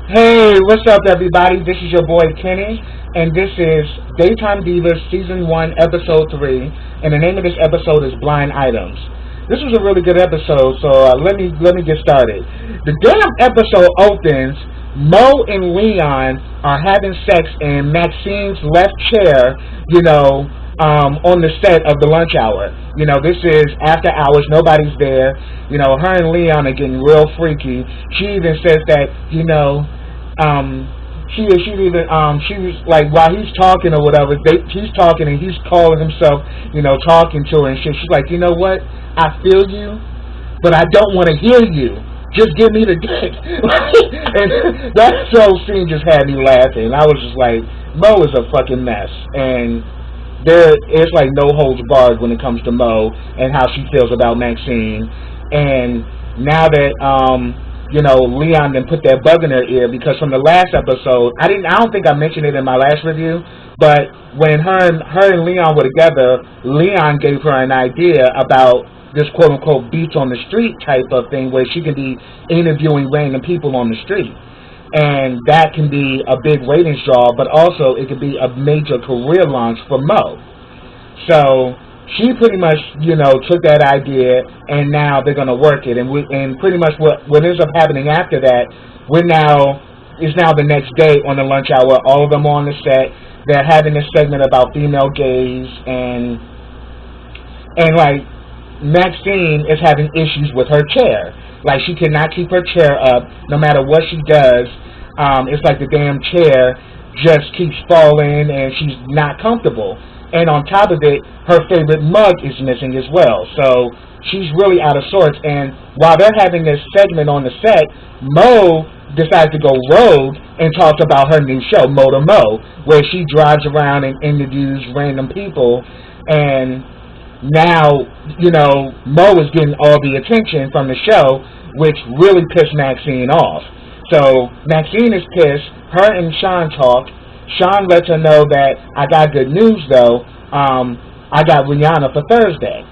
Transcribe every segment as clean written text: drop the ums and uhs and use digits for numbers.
Hey, what's up, everybody? This is your boy Kenny, and this is Daytime Divas Season 1, Episode 3, and the name of this episode is Blind Items. This was a really good episode, so let me get started. The damn episode opens. Mo and Leon are having sex in Maxine's left chair, on the set of the lunch hour. This is after hours, nobody's there. Her and Leon are getting real freaky. She even says that, she was like, while he's talking or whatever, he's talking and he's calling himself, talking to her and shit. She's like, you know what? I feel you, but I don't want to hear you. Just give me the dick. And that whole scene just had me laughing. I was just like, Mo is a fucking mess. And there is like no holds barred when it comes to Mo and how she feels about Maxine. And now that Leon then put that bug in her ear, because from the last episode, I don't think I mentioned it in my last review, but when her and Leon were together, Leon gave her an idea about this quote-unquote beats on the street type of thing where she can be interviewing random people on the street. And that can be a big ratings draw, but also it could be a major career launch for Mo. So she pretty much, took that idea, and now they're going to work it. And pretty much what ends up happening after that, it's now the next day on the lunch hour. All of them are on the set. They're having a segment about female gaze, and like, Maxine is having issues with her chair. Like, she cannot keep her chair up no matter what she does. It's like the damn chair just keeps falling and she's not comfortable. And on top of it, her favorite mug is missing as well. So she's really out of sorts. And while they're having this segment on the set, Mo decides to go rogue and talks about her new show, Mo to Mo, where she drives around and interviews random people. And now, Mo is getting all the attention from the show, which really pissed Maxine off. So Maxine is pissed. Her and Sean talk. Sean lets her know that I got good news, though. I got Rihanna for Thursday.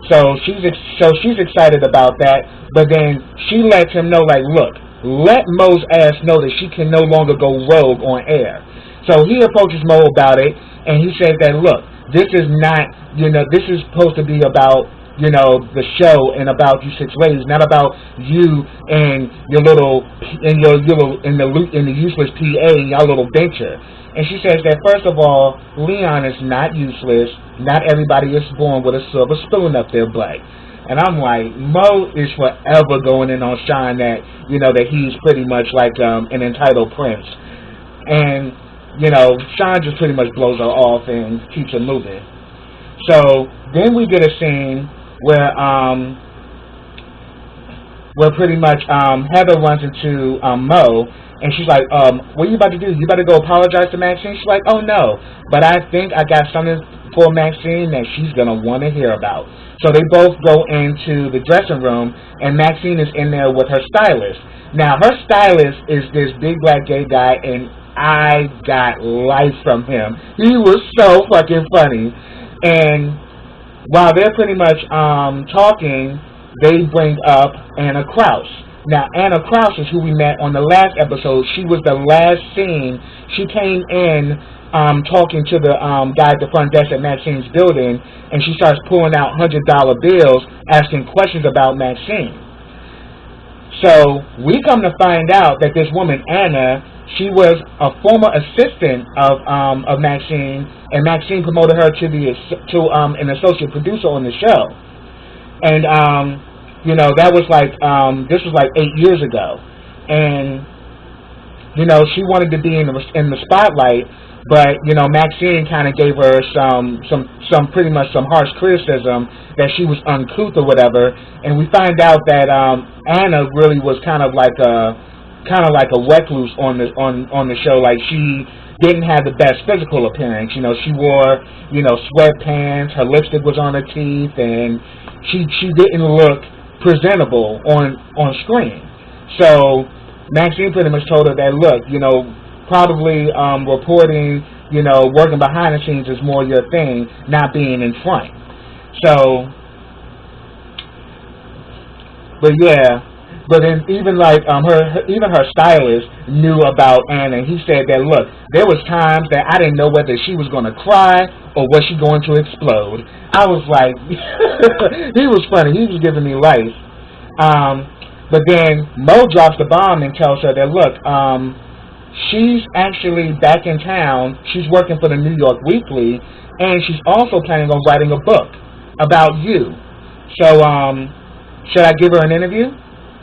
So she's excited about that. But then she lets him know, like, look, let Mo's ass know that she can no longer go rogue on air. So he approaches Mo about it, and he says that, look, this is not, this is supposed to be about, the show and about you six ladies, not about you and your little, and the useless PA and your little venture. And she says that, first of all, Leon is not useless. Not everybody is born with a silver spoon up their butt. And I'm like, Mo is forever going in on Sean that, that he's pretty much like an entitled prince. And Sean just pretty much blows her off and keeps her moving. So then we get a scene where pretty much Heather runs into Mo, and she's like, what are you about to do? You better go apologize to Maxine? She's like, oh no, but I think I got something for Maxine that she's going to want to hear about. So they both go into the dressing room, and Maxine is in there with her stylist. Now, her stylist is this big black gay guy, and I got life from him. He was so fucking funny. And while they're pretty much talking, they bring up Anna Kraus. Now, Anna Kraus is who we met on the last episode. She was the last scene. She came in talking to the guy at the front desk at Maxine's building, and she starts pulling out $100 bills, asking questions about Maxine. So we come to find out that this woman, Anna, she was a former assistant of Maxine, and Maxine promoted her to an associate producer on the show. And that was like this was like 8 years ago, and she wanted to be in the spotlight, but Maxine kind of gave her some pretty much some harsh criticism that she was uncouth or whatever, and we find out that Anna really was kind of like a recluse on the show. Like, she didn't have the best physical appearance. She wore sweatpants, her lipstick was on her teeth, and she didn't look presentable on screen. So Maxine pretty much told her that, look, probably reporting, working behind the scenes is more your thing, not being in front. So, but yeah, But then even like her stylist knew about Anna. He said that look, there was times that I didn't know whether she was going to cry or was she going to explode. I was like, he was funny. He was giving me life. But then Mo drops the bomb and tells her that look, she's actually back in town. She's working for the New York Weekly, and she's also planning on writing a book about you. So should I give her an interview?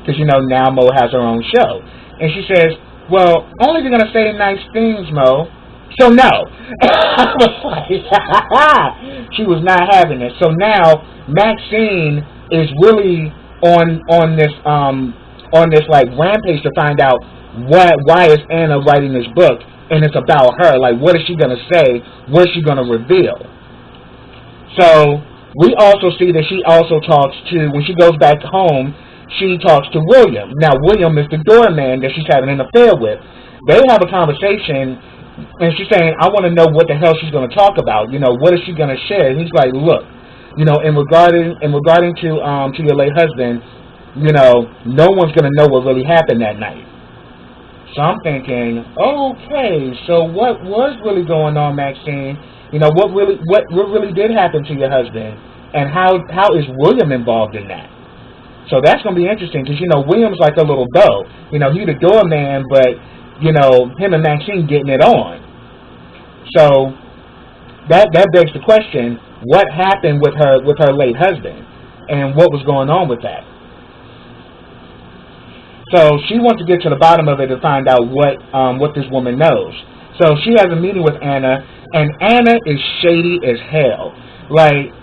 Because, you know, now Mo has her own show. And she says, well, only if you're going to say nice things, Mo. So, no. I was like, she was not having it. So now Maxine is really on this like rampage to find out why is Anna writing this book, and it's about her. Like, what is she going to say? What is she going to reveal? So we also see that she also talks to, when she goes back home, she talks to William. Now, William is the doorman that she's having an affair with. They have a conversation, and she's saying, I want to know what the hell she's going to talk about. You know, what is she going to share? And he's like, look, you know, in regarding to your late husband, you know, no one's going to know what really happened that night. So I'm thinking, okay, so what was really going on, Maxine? You know, what really did happen to your husband, and how is William involved in that? So that's going to be interesting because, you know, William's like a little beau. You know, he's the doorman, but, you know, him and Maxine getting it on. So that begs the question, what happened with her late husband, and what was going on with that? So she wants to get to the bottom of it to find out what this woman knows. So she has a meeting with Anna, and Anna is shady as hell. Like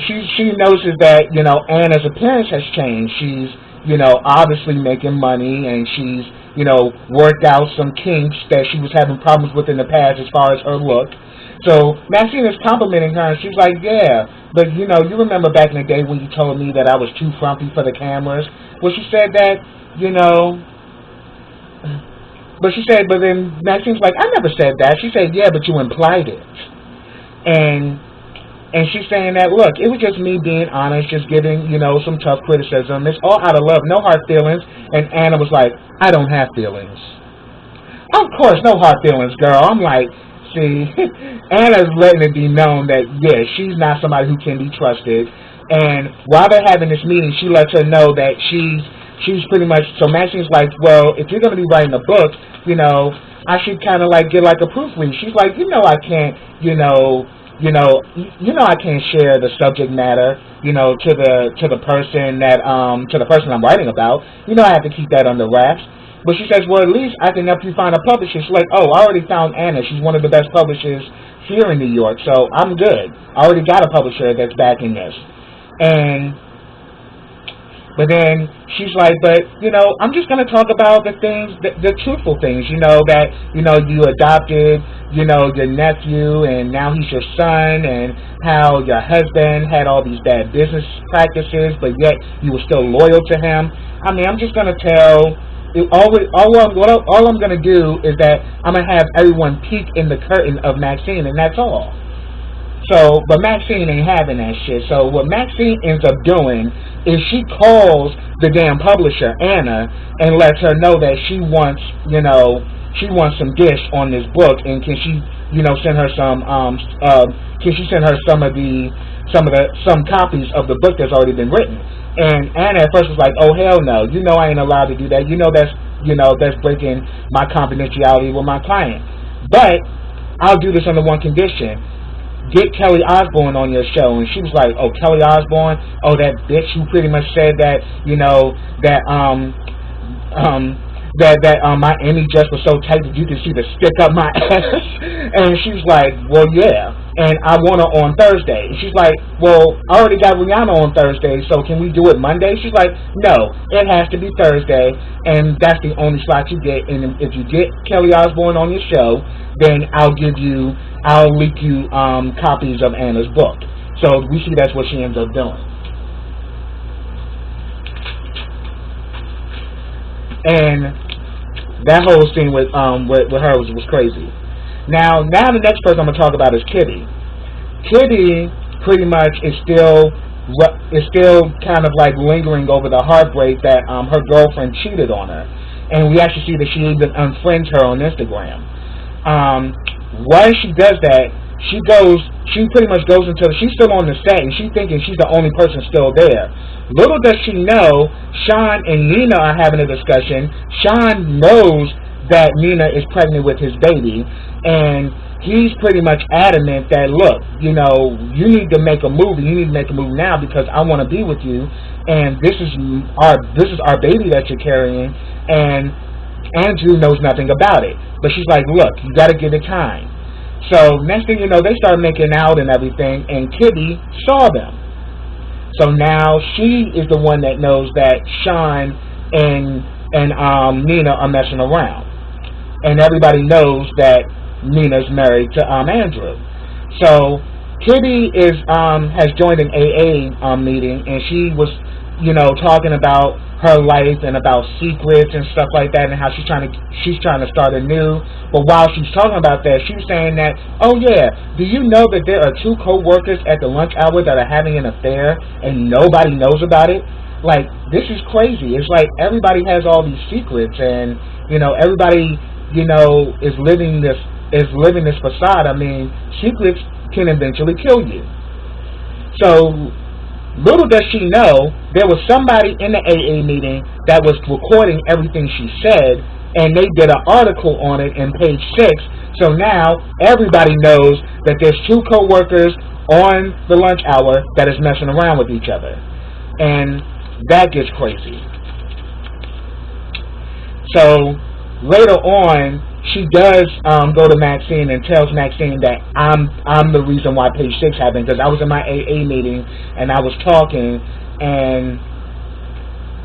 she notices that, you know, Anna's appearance has changed. She's, you know, obviously making money, and she's, you know, worked out some kinks that she was having problems with in the past as far as her look. So Maxine is complimenting her, and she's like, yeah, but, you know, you remember back in the day when you told me that I was too frumpy for the cameras? Well, she said that, you know, but then Maxine's like, I never said that. She said, yeah, but you implied it. And she's saying that, look, it was just me being honest, just giving, you know, some tough criticism. It's all out of love, no hard feelings. And Anna was like, I don't have feelings. Of course, no hard feelings, girl. I'm like, see, Anna's letting it be known that, yeah, she's not somebody who can be trusted. And while they're having this meeting, she lets her know that she's pretty much, so Maxine's like, well, if you're going to be writing a book, you know, I should kind of like get like a proofread. She's like, you know, I can't, I can't share the subject matter, you know, to the person I'm writing about. You know, I have to keep that under wraps. But she says, well, at least I can help you find a publisher. She's like, oh, I already found Anna. She's one of the best publishers here in New York, so I'm good. I already got a publisher that's backing this. But then she's like, but, you know, I'm just going to talk about the things, the truthful things, you know, that, you know, you adopted, you know, your nephew, and now he's your son, and how your husband had all these bad business practices, but yet you were still loyal to him. I mean, I'm just going to tell, all I'm going to do is that I'm going to have everyone peek in the curtain of Maxine, and that's all. So, but Maxine ain't having that shit. So what Maxine ends up doing is she calls the damn publisher, Anna, and lets her know that she wants, you know, she wants some dish on this book, and can she, you know, send her some some copies of the book that's already been written. And Anna at first was like, oh hell no, you know I ain't allowed to do that. You know that's breaking my confidentiality with my client. But I'll do this under one condition. Get Kelly Osbourne on your show. And she was like, oh, Kelly Osbourne? Oh, that bitch who pretty much said that, you know, that my Emmy dress was so tight that you could see the stick up my ass. And she's like, well, yeah. And I want her on Thursday. And she's like, well, I already got Rihanna on Thursday, so can we do it Monday? She's like, no, it has to be Thursday, and that's the only slot you get. And if you get Kelly Osbourne on your show, then I'll leak you copies of Anna's book. So we see that's what she ends up doing. And that whole scene with her was crazy. Now the next person I'm gonna talk about is Kitty. Kitty pretty much is still, is still kind of like lingering over the heartbreak that her girlfriend cheated on her, and we actually see that she even unfriends her on Instagram. Once she does that, she pretty much goes until she's still on the set, and she's thinking she's the only person still there. Little does she know, Sean and Nina are having a discussion. Sean knows that Nina is pregnant with his baby, and he's pretty much adamant that, look, you need to make a movie. You need to make a movie now because I want to be with you, and this is our baby that you're carrying, and Andrew knows nothing about it. But she's like, look, you got to give it time. So next thing you know, they start making out and everything, and Kitty saw them. So now she is the one that knows that Sean and Nina are messing around, and everybody knows that Nina's married to Andrew. So Kitty has joined an AA meeting, and she was talking about her life and about secrets and stuff like that, and how she's trying to start anew. But while she's talking about that, she's saying that, oh yeah, do you know that there are 2 co-workers at the lunch hour that are having an affair and nobody knows about it? Like, this is crazy. It's like everybody has all these secrets, and everybody is living this facade. I mean, secrets can eventually kill you. So little does she know, there was somebody in the AA meeting that was recording everything she said, and they did an article on it in page 6. So now everybody knows that there's 2 co-workers on the lunch hour that is messing around with each other. And that gets crazy. So later on, she does go to Maxine and tells Maxine that I'm the reason why page 6 happened, because I was in my AA meeting and I was talking, and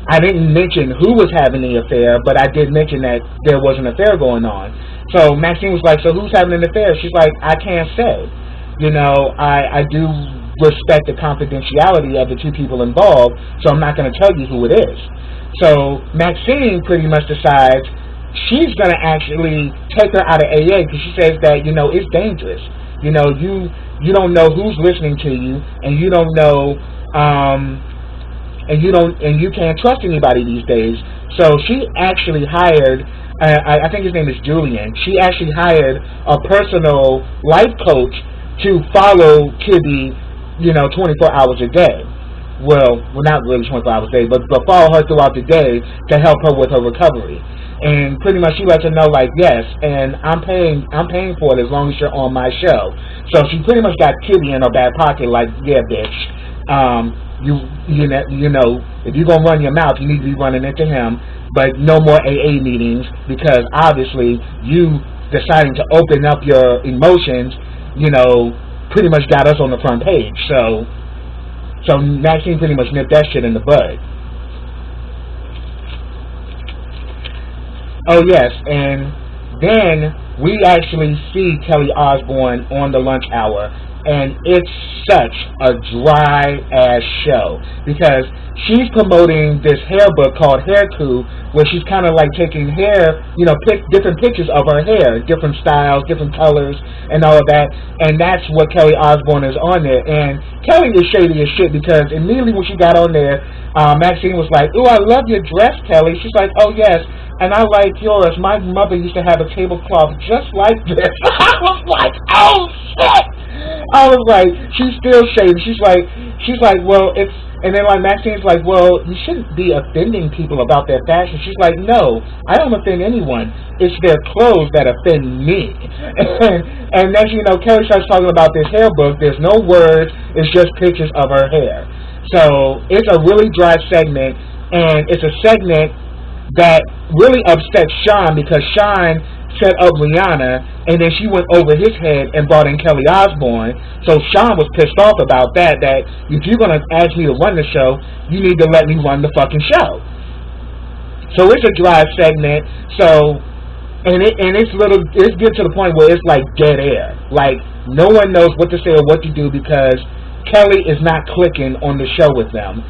I didn't mention who was having the affair, but I did mention that there was an affair going on. So Maxine was like, so who's having an affair? She's like, I can't say. I do respect the confidentiality of the 2 people involved, so I'm not going to tell you who it is. So Maxine pretty much decides she's going to actually take her out of AA, because she says that, it's dangerous. You don't know who's listening to you, and you don't know, and you can't trust anybody these days. So she actually hired, I think his name is Julian, she actually hired a personal life coach to follow Kitty, 24 hours a day. Well, not really 24 hours a day, but follow her throughout the day to help her with her recovery. And pretty much she lets her know, like, yes, and I'm paying for it as long as you're on my show. So she pretty much got Kitty in her back pocket, like, yeah, bitch, if you're gonna run your mouth, you need to be running into him. But no more AA meetings, because obviously you deciding to open up your emotions, pretty much got us on the front page. So Maxine pretty much nipped that shit in the bud. Oh yes, and then we actually see Kelly Osbourne on the lunch hour, and it's such a dry ass show, because she's promoting this hair book called Hair Coup, where she's kind of like taking hair, different pictures of her hair, different styles, different colors, and all of that, and that's what Kelly Osbourne is on there. And Kelly is shady as shit, because immediately when she got on there, Maxine was like, ooh, I love your dress, Kelly. She's like, oh yes, and I like yours. My mother used to have a tablecloth just like this. I was like, oh shit. I was like, she's still shady. She's like, well, it's, and then like Maxine's like, well, you shouldn't be offending people about their fashion. She's like, no, I don't offend anyone. It's their clothes that offend me. And next you know, Kelly starts talking about this hair book. There's no words. It's just pictures of her hair. So it's a really dry segment, and it's a segment that really upset Sean, because Sean set up Rihanna, and then she went over his head and brought in Kelly Osbourne. So Sean was pissed off about that if you're going to ask me to run the show, you need to let me run the fucking show. So it's a dry segment. So, and it's getting to the point where it's like dead air. Like, no one knows what to say or what to do, because Kelly is not clicking on the show with them.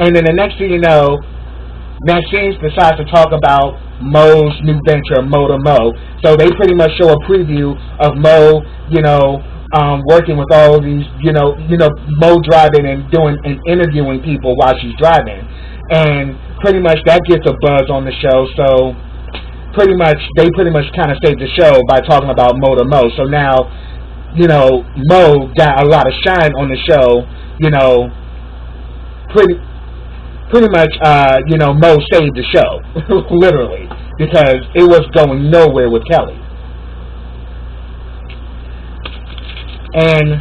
And then the next thing you know, Maxine decides to talk about Mo's new venture, Mo to Mo. So they pretty much show a preview of Mo, working with all of these, Mo driving and doing and interviewing people while she's driving, and pretty much that gets a buzz on the show. So they pretty much kind of saved the show by talking about Mo to Mo. So now, Mo got a lot of shine on the show. Pretty much, Mo saved the show, literally, because it was going nowhere with Kelly. And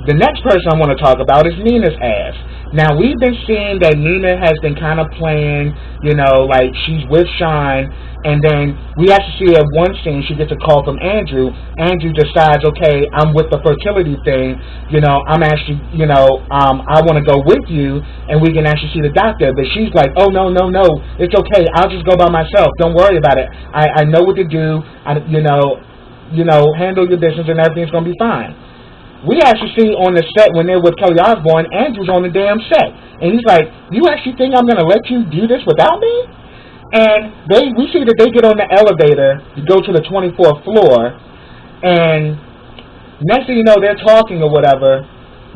the next person I want to talk about is Nina's ass. Now, we've been seeing that Nina has been kind of playing, like she's with Sean, and then we actually see at one scene she gets a call from Andrew. Andrew decides, okay, I'm with the fertility thing, I'm actually, I want to go with you, and we can actually see the doctor. But she's like, oh, no, it's okay, I'll just go by myself, don't worry about it. I know what to do, handle your business and everything's going to be fine. We actually see on the set when they're with Kelly Osbourne, Andrew's on the damn set. And he's like, you actually think I'm going to let you do this without me? And we see that they get on the elevator to go to the 24th floor. And next thing you know, they're talking or whatever.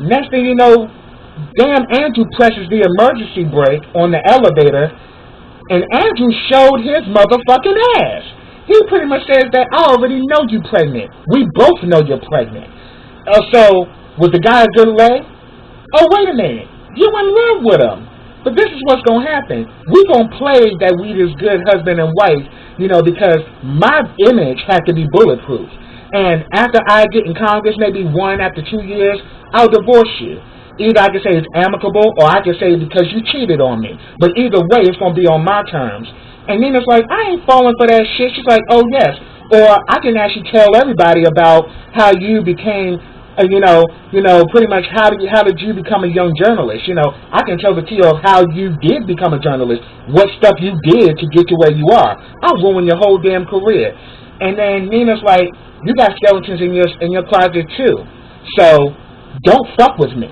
Next thing you know, damn Andrew presses the emergency brake on the elevator. And Andrew showed his motherfucking ass. He pretty much says that, I already know you're pregnant. We both know you're pregnant. So, was the guy a good leg? Oh, wait a minute. You in love with him. But this is what's going to happen. We're going to play that we this good husband and wife, because my image had to be bulletproof. And after I get in Congress, maybe 1 after 2 years, I'll divorce you. Either I can say it's amicable, or I can say because you cheated on me. But either way, it's going to be on my terms. And Nina's like, I ain't falling for that shit. She's like, oh, yes. Or I can actually tell everybody about how you became, pretty much how did you become a young journalist? I can tell the tale of how you did become a journalist, what stuff you did to get to where you are. I'll ruin your whole damn career. And then Nina's like, you got skeletons in your closet too, so don't fuck with me.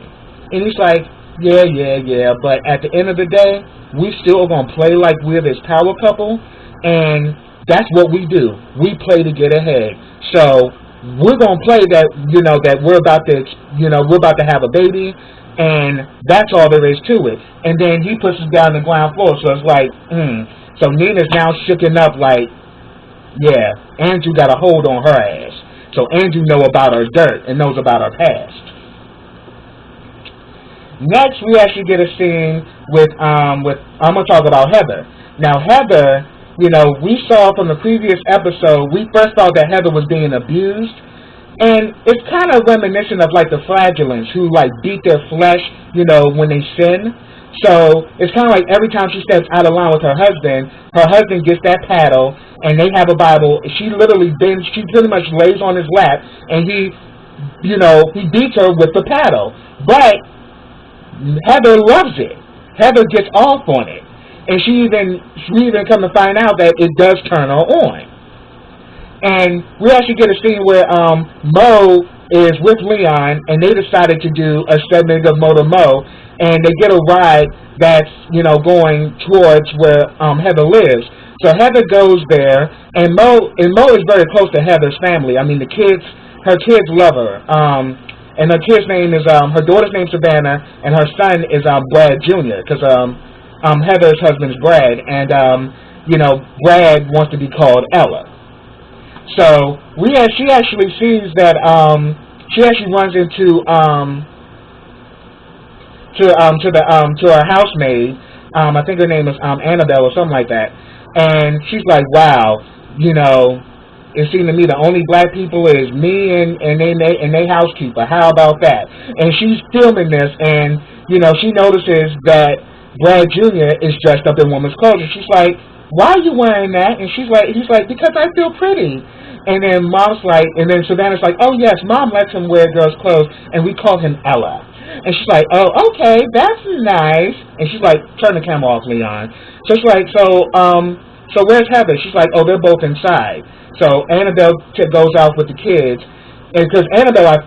And he's like, yeah, but at the end of the day, we still are gonna play like we're this power couple, and that's what we do. We play to get ahead. So we're gonna play that, that we're about to have a baby, and that's all there is to it. And then he puts us down the ground floor. So it's like, So Nina's now shooken up like, yeah, Andrew got a hold on her ass. So Andrew know about her dirt and knows about her past. Next, we actually get a scene with I'm gonna talk about Heather. Now Heather, we saw from the previous episode, we first thought that Heather was being abused, and it's kind of reminiscent of like the flagellants who like beat their flesh, when they sin. So it's kind of like every time she steps out of line with her husband gets that paddle, and they have a Bible. She pretty much lays on his lap, and he beats her with the paddle. But Heather loves it. Heather gets off on it. And she even come to find out that it does turn her on. And we actually get a scene where Mo is with Leon, and they decided to do a segment of Mo to Mo, and they get a ride that's going towards where Heather lives. So Heather goes there, and Mo is very close to Heather's family. I mean, her kids love her. And her kid's name is her daughter's name is Savannah, and her son is Brad Jr. Because Heather's husband is Brad, and Brad wants to be called Ella. So she actually sees that she actually runs into to her housemaid. I think her name is Annabelle or something like that, and she's like, wow, it seemed to me the only black people is me and they housekeeper. How about that? And she's filming this, and she notices that Brad Jr. is dressed up in woman's clothes, and she's like, why are you wearing that? And he's like, because I feel pretty. And then Savannah's like, oh yes, Mom lets him wear girls' clothes, and we call him Ella. And she's like, oh, okay, that's nice. And she's like, turn the camera off, Leon. So she's like, so where's Heather? She's like, oh, they're both inside. So Annabelle goes out with the kids, and because Annabelle or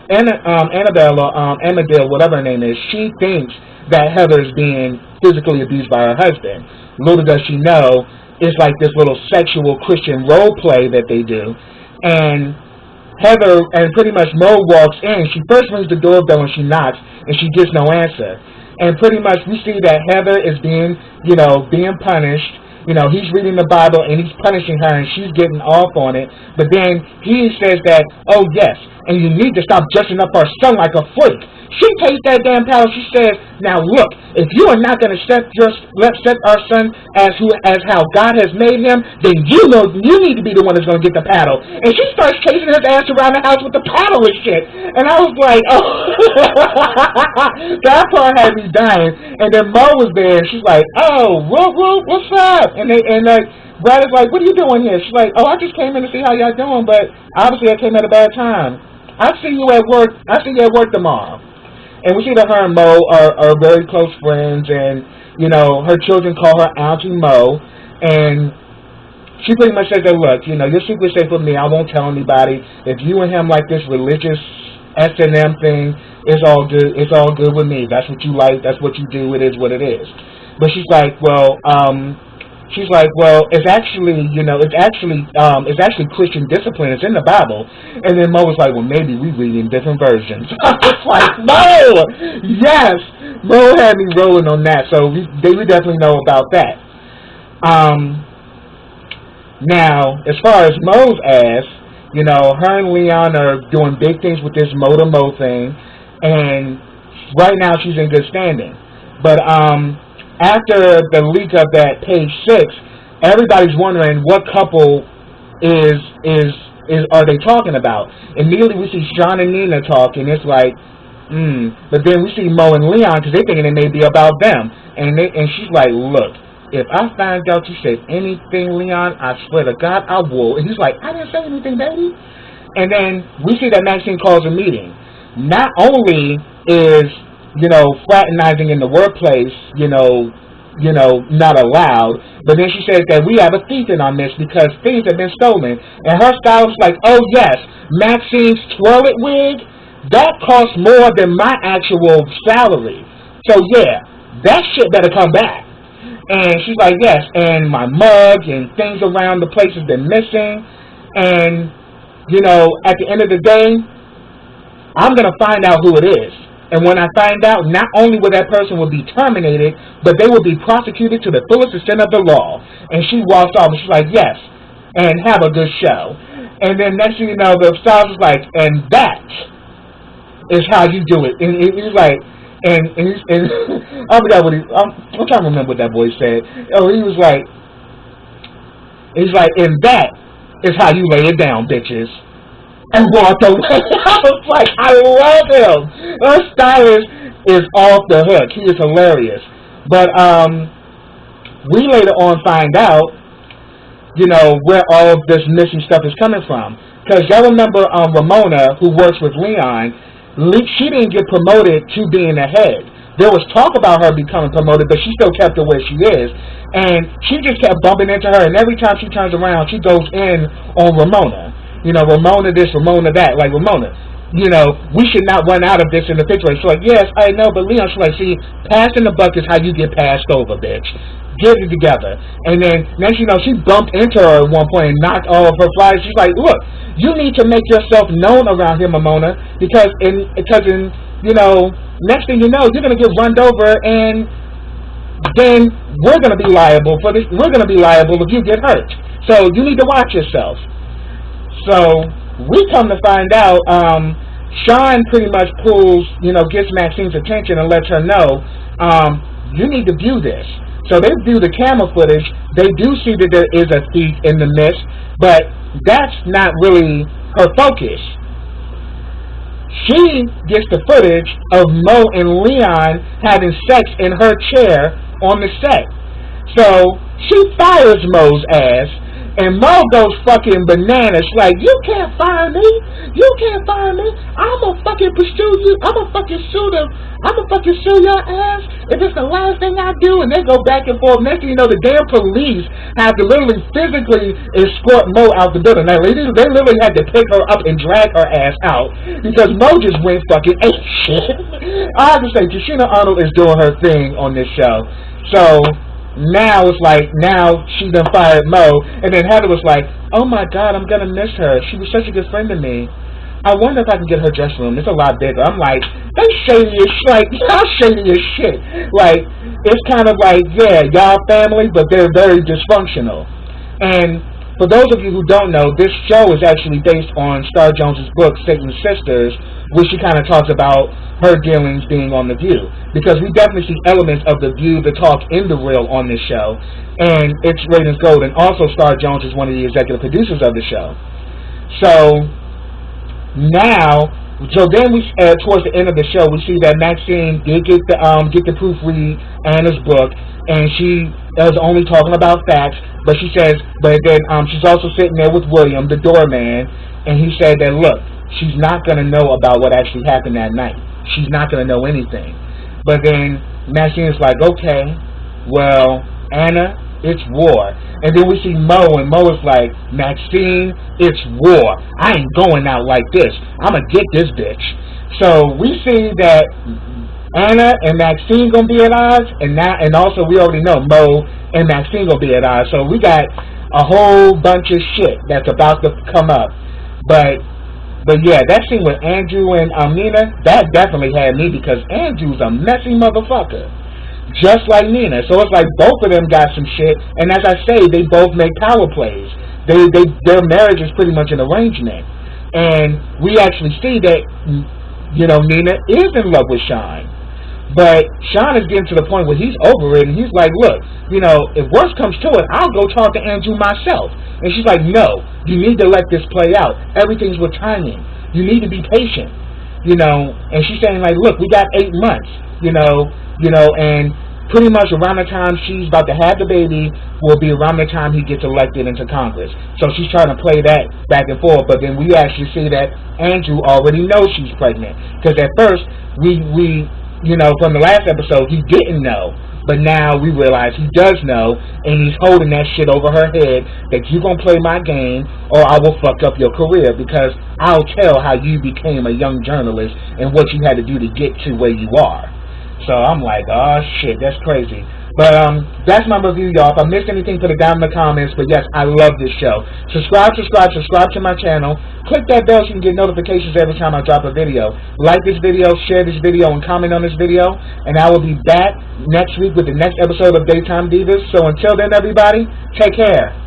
Amadale, whatever her name is, she thinks that Heather is being physically abused by her husband. Little does she know, it's like this little sexual Christian role play that they do. And Heather and pretty much Mo walks in. She first rings the doorbell and she knocks, and she gets no answer. And pretty much we see that Heather is being punished. He's reading the Bible and he's punishing her and she's getting off on it. But then he says that, oh yes, and you need to stop dressing up our son like a freak. She takes that damn paddle. She says, now look, if you are not going to set our son as how God has made him, then you need to be the one that's going to get the paddle. And she starts chasing his ass around the house with the paddle and shit. And I was like, oh. That part had me dying. And then Mo was there and she's like, oh, what's up? And Brad is like, what are you doing here? She's like, oh, I just came in to see how y'all doing, but obviously I came at a bad time. I'll see you at work. I'll see you at work tomorrow. And we see that her and Mo are very close friends, and, her children call her Auntie Mo, and she pretty much says that, look, your secret's safe with me, I won't tell anybody. If you and him like this religious S&M thing, it's all good with me. That's what you like, that's what you do, it is what it is. But she's like, well, it's actually Christian discipline. It's in the Bible. And then Mo was like, well, maybe we read in different versions. I was like, Mo! Yes! Mo had me rolling on that. So we definitely know about that. Now, as far as Mo's ass, her and Leon are doing big things with this Mo to Mo thing. And right now she's in good standing. But, after the leak of that page 6, everybody's wondering what couple are they talking about. Immediately we see Sean and Nina talking. It's like, But then we see Mo and Leon because they're thinking it may be about them. And she's like, look, if I find out you said anything, Leon, I swear to God, I will. And he's like, I didn't say anything, baby. And then we see that Maxine calls a meeting. Not only is fraternizing in the workplace, not allowed. But then she said that we have a thief in our midst because things have been stolen. And her style was like, oh yes, Maxine's toilet wig, that costs more than my actual salary. So yeah, that shit better come back. And she's like, yes, and my mug and things around the place has been missing. And, at the end of the day, I'm going to find out who it is. And when I find out, not only will that person will be terminated, but they will be prosecuted to the fullest extent of the law. And she walks off and she's like, yes, and have a good show. And then next thing you know, the stylist is like, and that is how you do it. And he's like, and I forgot what I'm trying to remember what that boy said. Oh, he's like, and that is how you lay it down, bitches. And walked away. I was like, I love him. Our stylist is off the hook. He is hilarious. But we later on find out, where all of this missing stuff is coming from. Because y'all remember Ramona, who works with Leon, she didn't get promoted to being a head. There was talk about her becoming promoted, but she still kept her where she is. And she just kept bumping into her, and every time she turns around, she goes in on Ramona. Ramona this, Ramona that. Like, Ramona, we should not run out of this in the picture. She's like, yes, I know, but Leon, she's like, see, passing the buck is how you get passed over, bitch. Get it together. And then, next she bumped into her at one point and knocked all of her flyers. She's like, look, you need to make yourself known around here, Ramona, because next thing you know, you're going to get run over, and then we're going to be liable for this. We're going to be liable if you get hurt. So you need to watch yourself. So we come to find out, Sean pretty much gets Maxine's attention and lets her know, you need to view this. So they view the camera footage. They do see that there is a thief in the midst, but that's not really her focus. She gets the footage of Mo and Leon having sex in her chair on the set. So she fires Mo's ass. And Mo goes fucking bananas, like, you can't fire me. You can't fire me. I'ma fucking pursue you. I'ma fucking sue them. I'ma fucking sue your ass if it's the last thing I do. And they go back and forth. Next thing you know, the damn police have to literally physically escort Mo out the building. Now, they literally had to pick her up and drag her ass out because Mo just went fucking ape shit. I have to say, Tashina Arnold is doing her thing on this show. So now it's like, now she done fired Mo, and then Heather was like, oh my God, I'm gonna miss her. She was such a good friend to me. I wonder if I can get her dressing room. It's a lot bigger. I'm like, they shady as shit. Like, y'all shady as shit. Like, it's kind of like, yeah, y'all family, but they're very dysfunctional. And for those of you who don't know, this show is actually based on Star Jones's book, Satan's Sisters, which she kind of talks about her dealings being on The View. Because we definitely see elements of The View, the talk in the real on this show. And it's ratings gold. And also Star Jones is one of the executive producers of the show. So now, then we towards the end of the show, we see that Maxine did get the proofread Anna's book, and she is only talking about facts. But she says, but then she's also sitting there with William, the doorman, and he said that look, she's not going to know about what actually happened that night. She's not going to know anything. But then Maxine's like, okay, well, Anna, it's war. And then we see Mo, and Mo is like, Maxine, it's war. I ain't going out like this. I'm going to get this bitch. So we see that Anna and Maxine going to be at odds, and also we already know Mo and Maxine going to be at odds. So we got a whole bunch of shit that's about to come up. But yeah, that scene with Andrew and Nina, that definitely had me, because Andrew's a messy motherfucker. Just like Nina. So it's like both of them got some shit, and as I say, they both make power plays. Their marriage is pretty much an arrangement. And we actually see that, you know, Nina is in love with Sean. But Sean is getting to the point where he's over it, and he's like, look, you know, if worse comes to it, I'll go talk to Andrew myself. And she's like, no, you need to let this play out. Everything's with timing. You need to be patient. You know, and she's saying, like, look, we got 8 months, you know, and pretty much around the time she's about to have the baby will be around the time he gets elected into Congress. So she's trying to play that back and forth, but then we actually see that Andrew already knows she's pregnant. Because at first, we you know, from the last episode, he didn't know. But now we realize he does know, and he's holding that shit over her head that you're going to play my game or I will fuck up your career, because I'll tell how you became a young journalist and what you had to do to get to where you are. So I'm like, oh shit, that's crazy. But that's my review, y'all. If I missed anything, put it down in the comments. But yes, I love this show. Subscribe to my channel. Click that bell so you can get notifications every time I drop a video. Like this video, share this video, and comment on this video. And I will be back next week with the next episode of Daytime Divas. So until then, everybody, take care.